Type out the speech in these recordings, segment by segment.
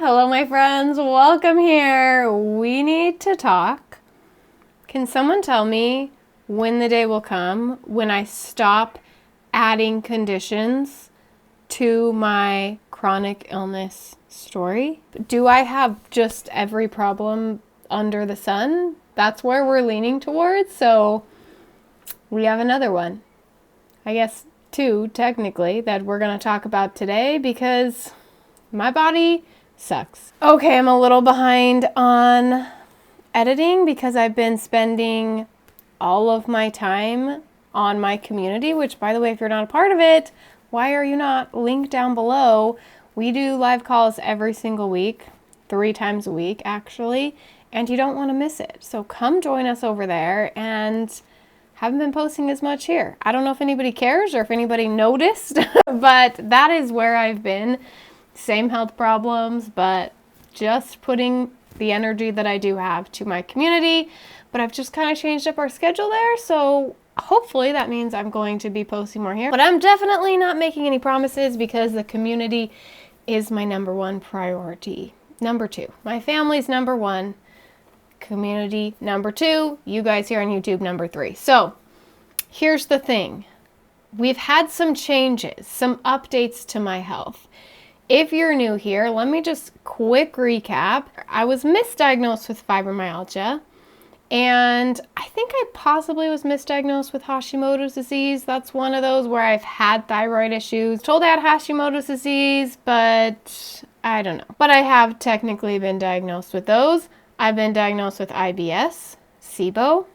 Hello, my friends. Welcome here. We need to talk. Can someone tell me when the day will come when I stop adding conditions to my chronic illness story? Do I have just every problem under the sun? That's where we're leaning towards. So we have another one. I guess two, technically, that we're going to talk about today because my body sucks. Okay, I'm a little behind on editing because I've been spending all of my time on my community, which, by the way, if you're not a part of it, why are you not? Link down below. We do live calls every single week, 3 times a week, actually, and you don't want to miss it. So come join us over there, and haven't been posting as much here. I don't know if anybody cares or if anybody noticed, but that is where I've been. Same health problems, but just putting the energy that I do have to my community. But I've just kind of changed up our schedule there, so hopefully that means I'm going to be posting more here. But I'm definitely not making any promises because the community is my number one priority. Number 2, my family's number 1, community number 2, you guys here on YouTube number 3. So here's the thing. We've had some changes, some updates to my health. If you're new here, let me just quick recap. I was misdiagnosed with fibromyalgia, and I think I possibly was misdiagnosed with Hashimoto's disease. That's one of those where I've had thyroid issues. Told I had Hashimoto's disease, but I don't know. But I have technically been diagnosed with those. I've been diagnosed with IBS, SIBO,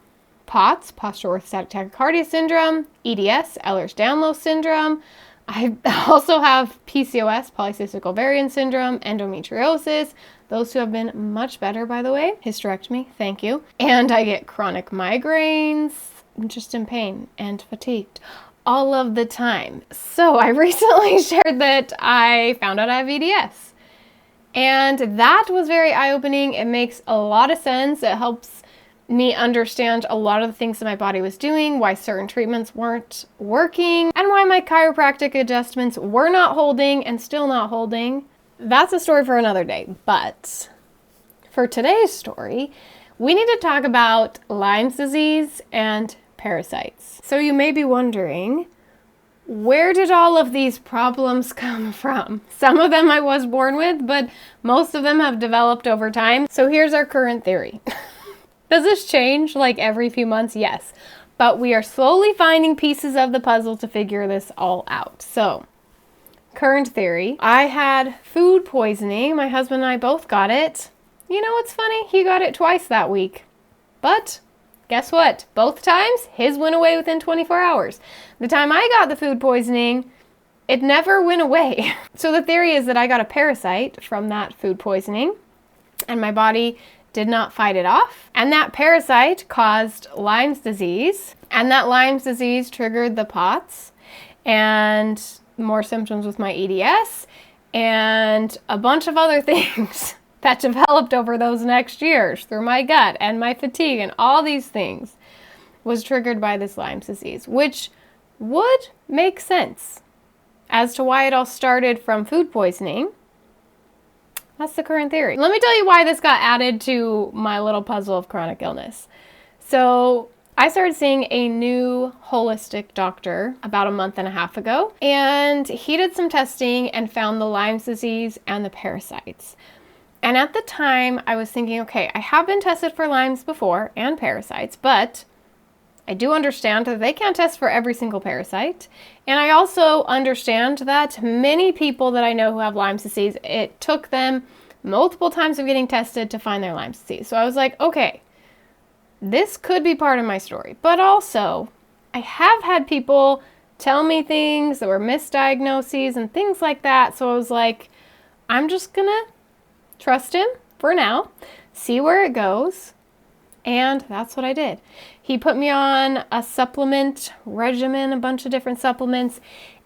POTS, postural orthostatic tachycardia syndrome, EDS, Ehlers-Danlos syndrome. I also have PCOS, polycystic ovarian syndrome, endometriosis. Those 2 have been much better, by the way. Hysterectomy, thank you. And I get chronic migraines. I'm just in pain and fatigued all of the time. So I recently shared that I found out I have EDS. And that was very eye-opening. It makes a lot of sense. It helps me understand a lot of the things that my body was doing, why certain treatments weren't working, and why my chiropractic adjustments were not holding and still not holding. That's a story for another day. But for today's story, we need to talk about Lyme's disease and parasites. So you may be wondering, where did all of these problems come from? Some of them I was born with, but most of them have developed over time. So here's our current theory. Does this change like every few months? Yes. But we are slowly finding pieces of the puzzle to figure this all out. So, current theory. I had food poisoning. My husband and I both got it. You know what's funny? He got it twice that week. But guess what? Both times, his went away within 24 hours. The time I got the food poisoning, it never went away. So the theory is that I got a parasite from that food poisoning, and my body did not fight it off. And that parasite caused Lyme's disease. And that Lyme's disease triggered the POTS and more symptoms with my EDS and a bunch of other things that developed over those next years through my gut and my fatigue and all these things was triggered by this Lyme's disease, which would make sense as to why it all started from food poisoning. That's the current theory. Let me tell you why this got added to my little puzzle of chronic illness. So I started seeing a new holistic doctor about a month and a half ago, and he did some testing and found the Lyme's disease and the parasites. And at the time I was thinking, okay, I have been tested for Lyme's before and parasites, but I do understand that they can't test for every single parasite. And I also understand that many people that I know who have Lyme's disease, it took them multiple times of getting tested to find their Lyme's disease. So I was like, okay, this could be part of my story. But also, I have had people tell me things that were misdiagnoses and things like that. So I was like, I'm just gonna trust him for now, see where it goes. And that's what I did. He put me on a supplement regimen, a bunch of different supplements.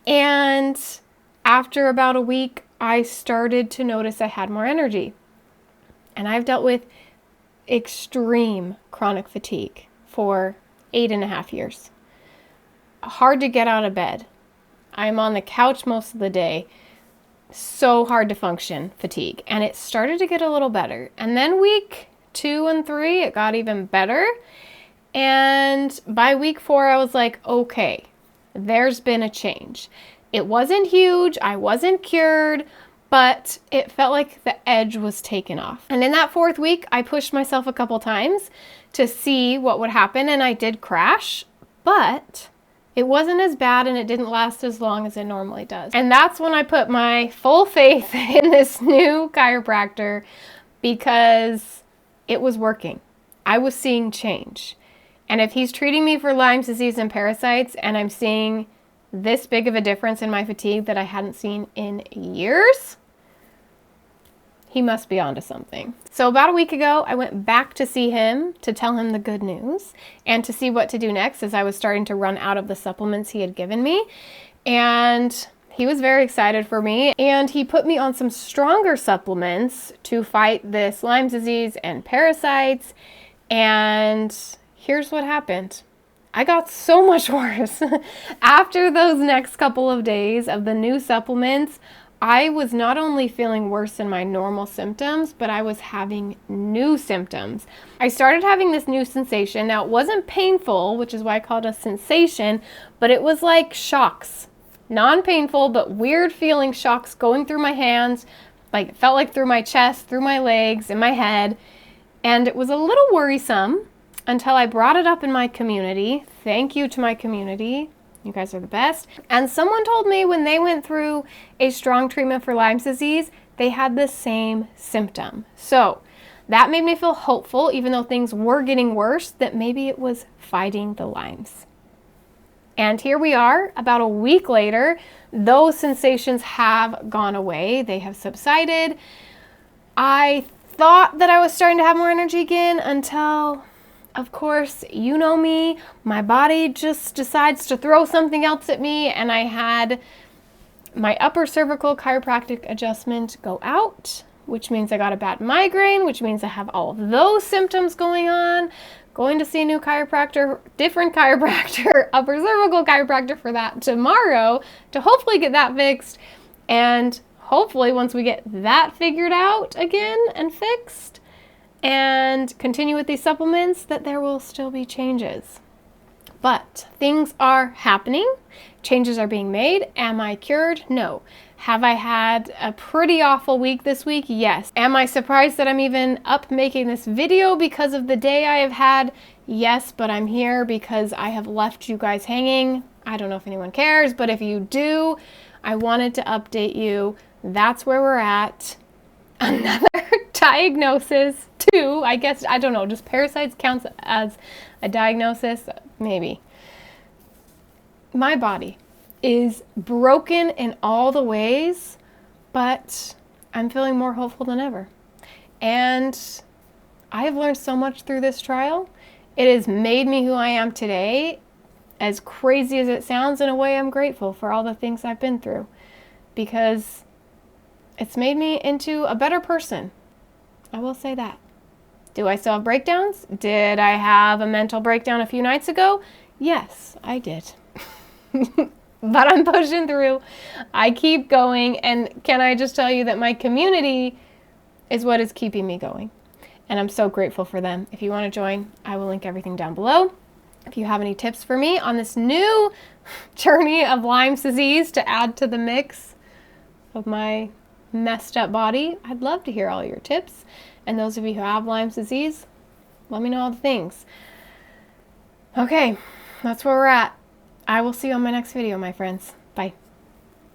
And after about a week, I started to notice I had more energy. And I've dealt with extreme chronic fatigue for 8.5 years. Hard to get out of bed. I'm on the couch most of the day. so hard to function fatigue. And it started to get a little better. And then week 2 and 3, it got even better. And by week 4, I was like, okay, there's been a change. It wasn't huge. I wasn't cured, but it felt like the edge was taken off. And in that 4th week, I pushed myself a couple times to see what would happen. And I did crash, but it wasn't as bad and it didn't last as long as it normally does. And that's when I put my full faith in this new chiropractor because it was working. I was seeing change. And if he's treating me for Lyme's disease and parasites and I'm seeing this big of a difference in my fatigue that I hadn't seen in years, he must be onto something. So about a week ago, I went back to see him to tell him the good news and to see what to do next as I was starting to run out of the supplements he had given me. And he was very excited for me, and he put me on some stronger supplements to fight this Lyme disease and parasites. And here's what happened. I got so much worse. After those next couple of days of the new supplements, I was not only feeling worse than my normal symptoms, but I was having new symptoms. I started having this new sensation. Now, it wasn't painful, which is why I called it a sensation, but it was like shocks. Non-painful, but weird feeling shocks going through my hands, like it felt like through my chest, through my legs, in my head. And it was a little worrisome until I brought it up in my community. Thank you to my community. You guys are the best. And someone told me when they went through a strong treatment for Lyme disease, they had the same symptom. So that made me feel hopeful, even though things were getting worse, that maybe it was fighting the Lymes. And here we are, about a week later. Those sensations have gone away. They have subsided. I thought that I was starting to have more energy again until, of course, you know me, my body just decides to throw something else at me, and I had my upper cervical chiropractic adjustment go out, which means I got a bad migraine, which means I have all of those symptoms going on. Going to see a new chiropractor, different chiropractor, upper cervical chiropractor for that tomorrow to hopefully get that fixed. And hopefully once we get that figured out again and fixed and continue with these supplements, that there will still be changes. But things are happening. Changes are being made. Am I cured? No. Have I had a pretty awful week this week? Yes. Am I surprised that I'm even up making this video because of the day I have had? Yes, but I'm here because I have left you guys hanging. I don't know if anyone cares, but if you do, I wanted to update you. That's where we're at. Another diagnosis too. I guess, I don't know, just parasites counts as a diagnosis? Maybe. My body is broken in all the ways, but I'm feeling more hopeful than ever. And I have learned so much through this trial. It has made me who I am today. As crazy as it sounds, in a way, I'm grateful for all the things I've been through because it's made me into a better person. I will say that. Do I still have breakdowns? Did I have a mental breakdown a few nights ago? Yes, I did. But I'm pushing through. I keep going. And can I just tell you that my community is what is keeping me going. And I'm so grateful for them. If you want to join, I will link everything down below. If you have any tips for me on this new journey of Lyme's disease to add to the mix of my messed up body, I'd love to hear all your tips. And those of you who have Lyme's disease, let me know all the things. Okay, that's where we're at. I will see you on my next video, my friends. Bye.